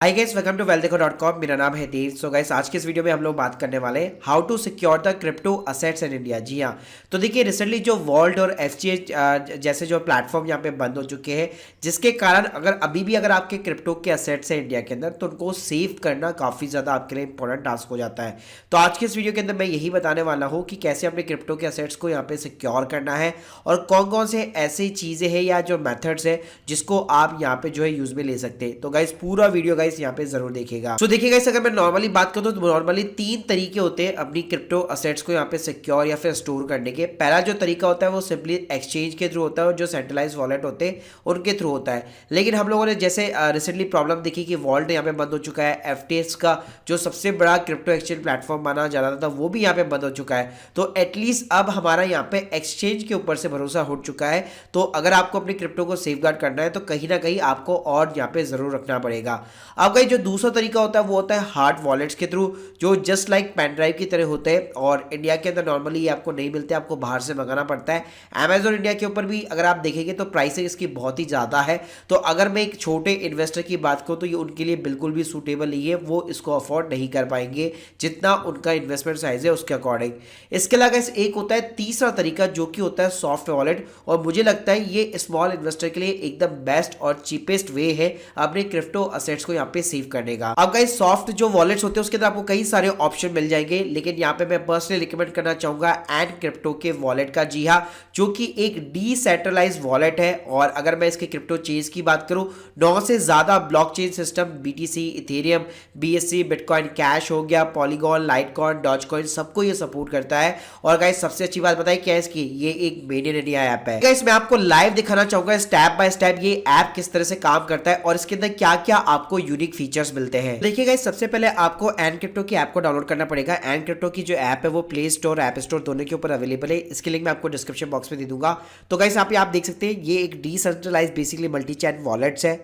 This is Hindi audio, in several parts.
Hi guys, welcome to wealthdeco.com। मेरा नाम है देव। सो गाइस, आज के इस वीडियो में हम लोग बात करने वाले हैं how to secure the crypto assets in India. जी हाँ, तो देखिए रिसेंटली जो वॉल्ट और एफसीएच जैसे जो प्लेटफॉर्म यहाँ पे बंद हो चुके हैं, जिसके कारण अगर आपके क्रिप्टो के असेट्स हैं इंडिया के अंदर, तो उनको सेव करना काफ़ी ज़्यादा आपके लिए इंपॉर्टेंट टास्क हो जाता है। तो आज के इस वीडियो के अंदर मैं यही बताने वाला हूँ कि कैसे अपने क्रिप्टो के असेट्स को यहाँ पे सिक्योर करना है और कौन कौन से ऐसी चीज़ें हैं या जो मेथड्स है जिसको आप यहाँ पे जो है यूज में ले सकते हैं। तो गाइस पूरा वीडियो गाइस यहाँ पे जरूर देखिएगा। तो देखिए गाइस, अगर मैं नॉर्मली बात करूं तो नॉर्मली तीन तरीके होते हैं अपनी क्रिप्टो असेट्स को यहाँ पे सिक्योर या फिर स्टोर करने के। पहला जो तरीका होता है वो सिंपली एक्सचेंज के थ्रू होता है और जो सेंट्रलाइज वॉलेट होते हैं उनके थ्रू होता है। लेकिन हम लोगों ने जैसे रिसेंटली प्रॉब्लम देखी कि वॉल्ट यहाँ पे बंद हो चुका है, एफटीएक्स का जो सबसे बड़ा क्रिप्टो एक्सचेंज प्लेटफॉर्म माना जा रहा था वो भी यहाँ पे बंद हो चुका है। तो एटलीस्ट अब हमारा यहाँ पे एक्सचेंज के ऊपर से भरोसा उठ चुका है। तो अगर आपको अपनी क्रिप्टो को सेफगार्ड करना है तो कहीं ना कहीं आपको और यहाँ पे जरूर रखना पड़ेगा। अब गाइस, जो दूसरा तरीका होता है वो होता है हार्ड वॉलेट्स के थ्रू, जो जस्ट लाइक पेन ड्राइव की तरह होते हैं और इंडिया के अंदर नॉर्मली ये आपको नहीं मिलते, आपको बाहर से मंगाना पड़ता है। अमेजोन इंडिया के ऊपर भी अगर आप देखेंगे तो प्राइसिंग इसकी बहुत ही ज़्यादा है। तो अगर मैं एक छोटे इन्वेस्टर की बात करूँ तो ये उनके लिए बिल्कुल भी सूटेबल नहीं है, वो इसको अफोर्ड नहीं कर पाएंगे जितना उनका इन्वेस्टमेंट साइज है उसके अकॉर्डिंग। इसके अलावा एक होता है तीसरा तरीका जो कि होता है सॉफ्ट वॉलेट, और मुझे लगता है ये स्मॉल इन्वेस्टर के लिए एकदम बेस्ट और चीपेस्ट वे है अपने क्रिप्टो असेट्स को यहाँ पे सेव करने का। अब गाइस, सॉफ्ट जो वॉलेट्स होते हैं उसके अंदर आपको कई सारे ऑप्शन मिल जाएंगे, लेकिन यहाँ पे मैं पर्सनली रिकमेंड करना चाहूंगा एंड क्रिप्टो के वॉलेट का। जी हाँ, जो कि एक डिसेंट्रलाइज वॉलेट है। और अगर मैं इसके क्रिप्टो चेन्स की बात करूं, 9 से ज्यादा blockchain system BTC, Ethereum, BSc, bitcoin cash हो गया, पॉलीगॉन, लाइटकॉइन, डॉजकॉइन, सबको ये सपोर्ट करता है। और गाइस, सबसे अच्छी बात बताइए क्या है इसकी, ये एक मेड इन इंडिया ऐप है। गाइस, मैं आपको लाइव दिखाना चाहूंगा स्टेप बाय स्टेप ये ऐप किस तरह से काम करता है और इसके अंदर क्या क्या आपको यूनिक फीचर्स मिलते हैं। देखिए गाइस, सबसे पहले आपको एंड क्रिप्टो की ऐप को डाउनलोड करना पड़ेगा। एंड क्रिप्टो की जो ऐप है वो प्ले स्टोर, ऐप स्टोर दोनों के ऊपर अवेलेबल है। इसके लिंक मैं आपको डिस्क्रिप्शन बॉक्स में दे दूंगा। तो गाइस, आप देख सकते हैं ये एक डिसेंट्रलाइज्ड बेसिकली मल्टी चैन वॉलेट्स है।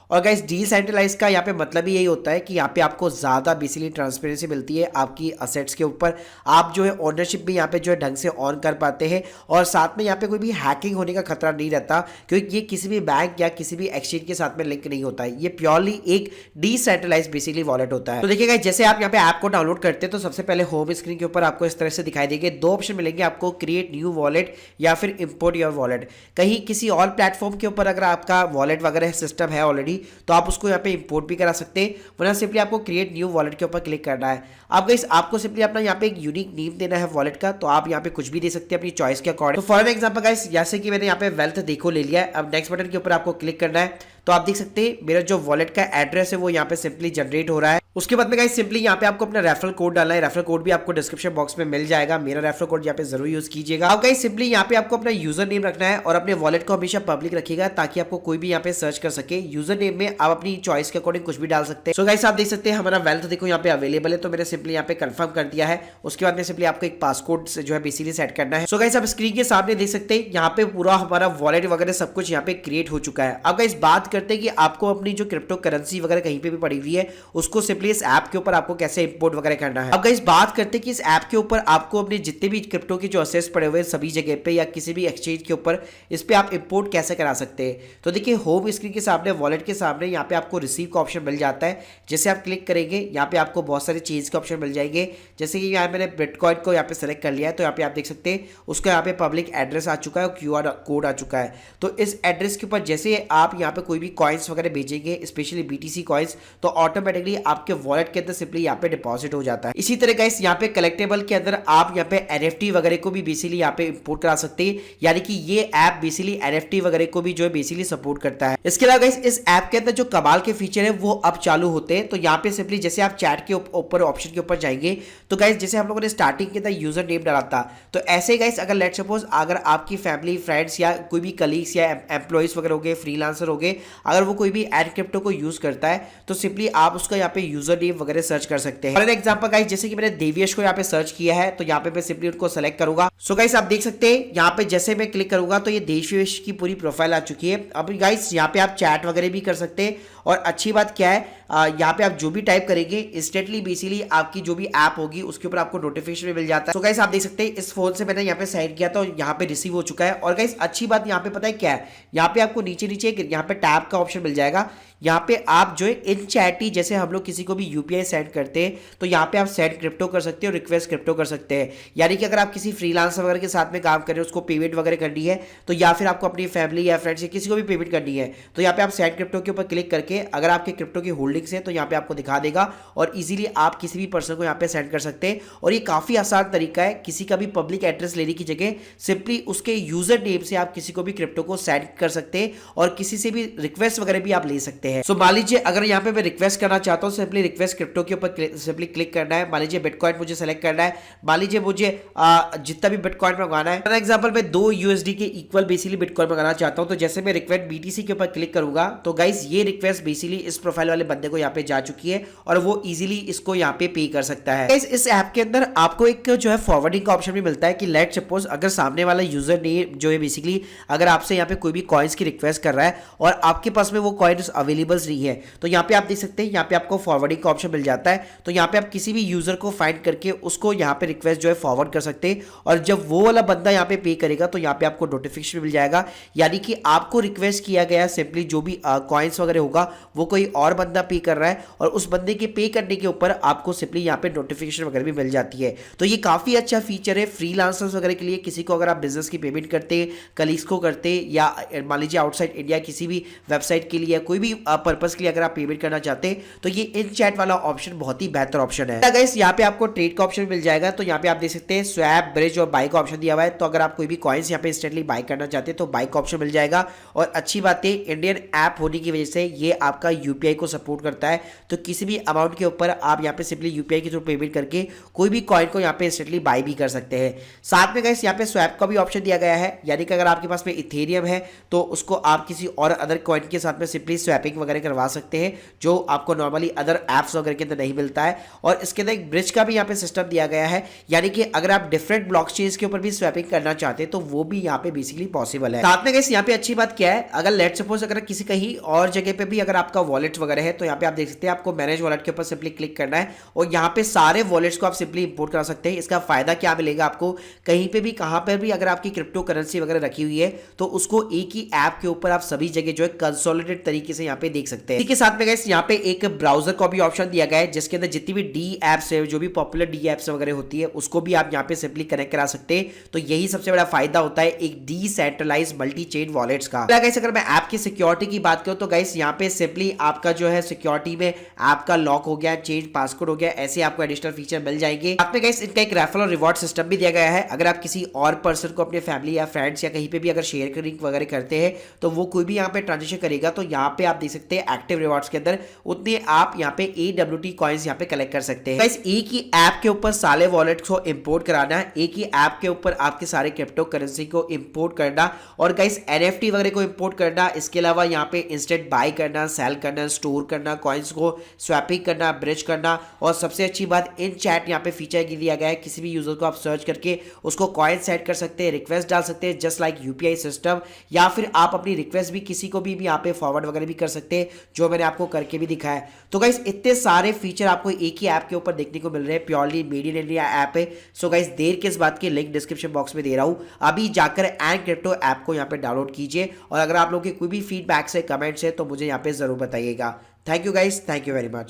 और गाइस, डिसेंट्रलाइज का यहाँ पे मतलब ही यही होता है कि यहाँ पे आपको ज़्यादा बेसिकली ट्रांसपेरेंसी मिलती है आपकी असेट्स के ऊपर। आप जो है ओनरशिप भी यहाँ पे जो है ढंग से ऑन कर पाते हैं और साथ में यहाँ पे कोई भी हैकिंग होने का खतरा नहीं रहता, क्योंकि ये किसी भी बैंक या किसी भी एक्सचेंज के साथ में लिंक नहीं होता है। ये प्योरली एक डिसेंट्रलाइज बेसिकली वॉलेट होता है। तो देखिए गाइस, जैसे आप यहाँ पे ऐप को डाउनलोड करते हैं तो सबसे पहले होम स्क्रीन के ऊपर आपको इस तरह से दिखाई देंगे। दो ऑप्शन मिलेंगे आपको, क्रिएट न्यू वॉलेट या फिर इंपोर्ट योर वॉलेट। कहीं किसी और प्लेटफॉर्म के ऊपर अगर आपका वॉलेट वगैरह सिस्टम है ऑलरेडी तो आप उसको पे इंपोर्ट भी करा सकते हैं, वरना सिंपली आपको क्रिएट न्यू वॉलेट के ऊपर क्लिक करना है। अब गाइस, आपको सिंपली अपना यहाँ पे एक यूनिक नेम देना है वॉलेट का। तो आप यहाँ पे कुछ भी दे सकते हैं अपनी चॉइस के अकॉर्डिंग। तो फॉर एग्जांपल गाइस, जैसे कि मैंने यहाँ पे वेल्थ देखो ले लिया है। अब नेक्स्ट बटन के ऊपर आपको क्लिक करना है। तो आप देख सकते हैं मेरा जो वॉलेट का एड्रेस है वो यहाँ पे सिंपली जनरेट हो रहा है। उसके बाद में गाइस सिंपली यहाँ पे आपको अपना रेफरल कोड डालना है। रेफरल कोड भी आपको डिस्क्रिप्शन बॉक्स में मिल जाएगा। मेरा रेफरल कोड यहाँ पे जरूर यूज कीजिएगा। अब गाइस, सिंपली यहाँ पे आपको अपना यूजर नेम रखना है और अपने वॉलेट को हमेशा पब्लिक रखिएगा ताकि आपको कोई भी यहाँ पे सर्च कर सके। यूजर नेम में आप अपनी चॉइस के अकॉर्डिंग कुछ भी डाल सकते हैं। सो गाइस, आप देख सकते हैं हमारा वेल्थ देखो यहाँ पे अवेलेबल है। तो मैंने सिंपली यहाँ पे कंफर्म कर दिया है। उसके बाद में सिंपली आपको एक पासकोड जो है बेसिकली सेट करना है। सो गाइस, आप स्क्रीन के सामने देख सकते हैं यहाँ पे पूरा हमारा वॉलेट वगैरह सब कुछ यहाँ पे क्रिएट हो चुका है। अब गाइस, बात करते हैं कि आपको अपनी जो क्रिप्टो करेंसी वगैरह कहीं पे भी पड़ी हुई है उसको सिंपली इस ऐप के ऊपर आपको कैसे इंपोर्ट वगैरह करना है। अब गाइस, बात करते हैं कि इस ऐप के ऊपर आपको अपने जितने भी क्रिप्टो के जो असेट्स पड़े हुए हैं सभी जगह पे या किसी भी एक्सचेंज के ऊपर इस पे आप इंपोर्ट कैसे करा सकते हैं। तो देखिए, होम स्क्रीन के सामने वॉलेट के सामने यहाँ पे आपको रिसीव का ऑप्शन मिल जाता है। जैसे आप क्लिक करेंगे यहाँ पे आपको बहुत सारे चेंज के ऑप्शन मिल जाएंगे। जैसे कि यहाँ मैंने बिटकॉइन को यहाँ पे सेलेक्ट कर लिया है। तो यहाँ पे आप देख सकते हैं उसका यहाँ पे पब्लिक एड्रेस आ चुका है और क्यूआर कोड आ चुका है। तो इस एड्रेस के ऊपर जैसे आप यहाँ पे कोई भी कॉइन्स वगैरह भेजेंगे, स्पेशली बीटीसी कॉइन्स, तो ऑटोमेटिकली आपके वॉलेट के अंदर सिंपली यहाँ पे डिपॉजिट हो जाता है। इसी तरह गाइस, यहाँ पे कलेक्टेबल के अंदर आप यहाँ पे एनएफटी वगैरह को भी बेसिकली यहाँ पे इंपोर्ट करा सकते हैं। यानी कि ये ऐप बेसिकली एनएफटी वगैरह को भी जो है बेसिकली सपोर्ट करता है। इसके अलावा गाइस, इस ऐप के अंदर जो कमाल के फीचर है वो अब चालू होते हैं। तो यहाँ पे सिंपली जैसे आप चैट के ऊपर ऑप्शन के ऊपर जाएंगे तो गाइस, जैसे हम लोगों ने स्टार्टिंग के अंदर यूजर नेम डाला था, तो ऐसे गाइस अगर लेट सपोज अगर आपकी फैमिली, फ्रेंड्स या कोई भी कलीग्स या एम्प्लॉइज वगैरह हो गए, फ्रीलांसर हो गए, अगर वो कोई भी एड क्रिप्टो को यूज करता है तो सिंपली आप उसका यहाँ पे यूजर नेम वगैरह सर्च कर सकते हैं। फॉर एग्जांपल गाइस, जैसे कि मैंने देवियश को यहाँ पे सर्च किया है तो यहाँ पे मैं सिंपली उनको सेलेक्ट करूंगा। सो गाइस, आप देख सकते हैं यहाँ पे जैसे मैं क्लिक करूंगा तो ये देवियश की पूरी प्रोफाइल आ चुकी है। अब गाइस, यहाँ पे आप चैट वगैरह भी कर सकते हैं। और अच्छी बात क्या है, यहाँ पे आप जो भी टाइप करेंगे इंस्टेंटली बेसिकली आपकी जो भी ऐप होगी उसके ऊपर आपको नोटिफिकेशन भी मिल जाता है। सो गाइस, आप देख सकते हैं इस फोन से मैंने यहाँ पे साइन किया तो यहाँ पे रिसीव हो चुका है। और गाइस, अच्छी बात यहाँ पे पता है क्या है, यहाँ पे आपको नीचे नीचे यहाँ पे टैब का ऑप्शन मिल जाएगा। यहाँ पे आप जो है इन चैट ही, जैसे हम लोग किसी को भी यूपीआई सेंड करते हैं तो यहाँ पे आप सेंड क्रिप्टो कर सकते हो, रिक्वेस्ट क्रिप्टो कर सकते हैं। यानी कि अगर आप किसी फ्रीलांसर वगैरह के साथ में काम कर रहे हो, उसको पेमेंट वगैरह करनी है, तो या फिर आपको अपनी फैमिली या फ्रेंड्स या किसी को भी पेमेंट करनी है, तो यहाँ पे आप सेंड क्रिप्टो के ऊपर क्लिक करके अगर आपके क्रिप्टो की होल्डिंग्स है तो यहाँ पे आपको दिखा देगा और इजीली आप किसी भी पर्सन को यहाँ पे सेंड कर सकते हैं। और ये काफी आसान तरीका है, किसी का भी पब्लिक एड्रेस लेने की जगह सिंपली उसके यूजर नेम से आप किसी को भी क्रिप्टो को सेंड कर सकते हैं और किसी से भी रिक्वेस्ट वगैरह भी आप ले सकते हैं। सो मान लीजिए अगर यहाँ पे मैं रिक्वेस्ट करना चाहता हूँ, सिंपली रिक्वेस्ट क्रिप्टो के ऊपर सिंपली क्लिक करना है। मान लीजिए बिटकॉइन मुझे सेलेक्ट करना है, मान लीजिए मुझे जितना भी बिटकॉइन मंगाना है, फॉर एग्जांपल मैं 2 यूएसडी के इक्वल बेसिकली बिटकॉइन मंगाना चाहता हूं, तो जैसे मैं रिक्वेस्ट बीटीसी के ऊपर क्लिक करूंगा तो गाइस ये रिक्वेस्ट बेसिकली इस प्रोफाइल वाले बंदे को यहाँ पे जा चुकी है और वो इजीली इसको यहाँ पे कर सकता है। गाइस इस ऐप के अंदर आपको एक जो है फॉरवर्डिंग का ऑप्शन भी मिलता है कि लेट सपोज अगर सामने वाला यूजर ने जो है बेसिकली अगर आपसे यहाँ पे कोई भी कॉइन्स की रिक्वेस्ट कर रहा है और आपके पास में वो कॉइन्स अवेलेबल नहीं है, तो यहाँ पे आप देख सकते हैं यहाँ पे आपको फॉरवर्डिंग का ऑप्शन मिल जाता है। तो यहाँ पे आप किसी भी यूजर को फाइंड करके उसको यहाँ पे रिक्वेस्ट जो है फॉरवर्ड कर सकते हैं और जब वो वाला बंदा यहाँ पे करेगा तो यहाँ पे आपको नोटिफिकेशन मिल जाएगा, यानी कि आपको रिक्वेस्ट किया गया सिंपली जो भी कॉइन्स वगैरह होगा वो कोई और बंदा पे कर रहा है और उस बंदे के पे करने के ऊपर आपको सिंपली यहाँ पे नोटिफिकेशन वगैरह भी मिल जाती है। तो ये काफी अच्छा फीचर है फ्रीलांसर्स वगैरह के लिए, किसी को अगर आप बिजनेस की पेमेंट करते, कलीग्स को करते या मान लीजिए आउटसाइड इंडिया किसी भी वेबसाइट के लिए कोई भी पर्पज के लिए अगर आप पेमेंट करना चाहते हैं तो ये इन चैट वाला ऑप्शन बहुत ही बेहतर ऑप्शन है। गाइस यहाँ पे आपको ट्रेड का ऑप्शन मिल जाएगा, तो यहाँ पे आप देख सकते हैं स्वैप, ब्रिज और बाई का ऑप्शन दिया हुआ है। तो अगर आप कोई भी कॉइन्स यहाँ पे इंस्टेंटली बाई करना चाहते हैं तो बाई का ऑप्शन मिल जाएगा। और अच्छी बात है इंडियन ऐप होने की वजह से ये आपका यूपीआई को सपोर्ट करता है, तो किसी भी अमाउंट के ऊपर आप यहाँ पे सिंपली यूपीआई के थ्रू पेमेंट करके कोई भी कॉइन को यहाँ पे इंस्टेंटली बाई भी कर सकते हैं। साथ में गाइस यहाँ पे स्वैप का भी ऑप्शन दिया गया है, यानी कि अगर आपके पास में इथेरियम है तो उसको आप किसी और अदर कॉइन के साथ में सिंपली स्वैपिंग वगैरह करवा सकते हैं, जो आपको नॉर्मली अदर ऐप्स वगैरह के अंदर नहीं मिलता है। और इसके अंदर एक ब्रिज का भी यहाँ पे सिस्टम दिया गया है, यानी कि अगर आप डिफरेंट ब्लॉकचेन्स के ऊपर भी स्वैपिंग करना चाहते हैं तो वो भी यहाँ पे बेसिकली पॉसिबल है। साथ में गाइस यहाँ पे अच्छी बात क्या है, अगर लेट सपोज अगर किसी कहीं और जगह पे भी अगर आपका वॉलेट वगैरह है तो यहाँ पे आप देख सकते हैं आपको मैनेज वॉलेट के ऊपर सिंपली क्लिक करना है और यहाँ पे सारे वॉलेट्स को आप सिंपली इंपोर्ट करा सकते हैं। इसका फायदा क्या मिलेगा आपको, कहीं पे भी कहां पर भी अगर आपकी क्रिप्टो करेंसी वगैरह रखी हुई है तो उसको एक ही ऐप के ऊपर आप सभी जगह जो है कंसोलिडेट तरीके से यहाँ पे देख सकते हैं। इसी के साथ में गाइस यहाँ पे एक ब्राउजर का भी ऑप्शन दिया गया है, जिसके अंदर जितनी भी डी एप्स है, जो भी पॉपुलर डी एप्स वगैरह होती है उसको भी आप यहाँ पे सिंपली कनेक्ट करा सकते हैं। तो यही सबसे बड़ा फायदा होता है एक डिसेंट्रलाइज्ड मल्टी चेन वॉलेट्स का। गाइस अगर मैं ऐप की सिक्योरिटी की बात करूं तो गाइस यहाँ पे सिंपली आपका जो है सिक्योरिटी में ऐप का लॉक हो गया, चेंज पासवर्ड हो गया, ऐसे आपको एडिशनल फीचर मिल जाएंगे। साथ में गाइस इनका एक रेफरल और रिवॉर्ड सिस्टम भी दिया गया है, अगर आप किसी और पर्सन को अपने फैमिली या फ्रेंड्स या कहीं पे भी अगर शेयर वगैरह करते हैं तो वो कोई भी यहाँ पे ट्रांजेक्शन करेगा तो यहाँ पे आप देख सकते हैं एक्टिव रिवॉर्ड्स के अंदर उतने आप यहाँ पे AWT कॉइन्स यहाँ पे कलेक्ट कर सकते हैं। गाइस एक ही ऐप के ऊपर सारे वॉलेट्स को इंपोर्ट कराना है, एक ही ऐप के ऊपर आपके सारे क्रिप्टो करेंसी को इंपोर्ट करना और गाइस NFT वगैरह को इंपोर्ट करना, इसके अलावा यहाँ पे इंस्टेंट बाय करना, सेल करना, स्टोर करना, कॉइन्स को स्वैपिंग करना, ब्रिज करना। और सबसे अच्छी बात इन चैट यहाँ पे फीचर दिया गया है, किसी भी यूजर को आप सर्च करके उसको कॉइन सेट कर सकते हैं, रिक्वेस्ट डाल सकते हैं जस्ट लाइक यूपीआई सिस्टम, या फिर आप अपनी रिक्वेस्ट भी किसी को भी यहाँ पे फॉरवर्ड वगैरह भी कर सकते हैं, जो मैंने आपको करके भी दिखाया। तो गाइस इतने सारे फीचर आपको एक ही ऐप के ऊपर देखने को मिल रहे हैं, purely made in India app है। सो गाइस देर किस बात की, लिंक डिस्क्रिप्शन बॉक्स में दे रहा हूं, अभी जाकर एंड क्रिप्टो ऐप को यहाँ पे डाउनलोड कीजिए। और अगर आप लोगों के कोई भी फीडबैक्स है, कमेंट्स है तो मुझे यहाँ पे जरूर बताइएगा। Thank you guys, thank you very much.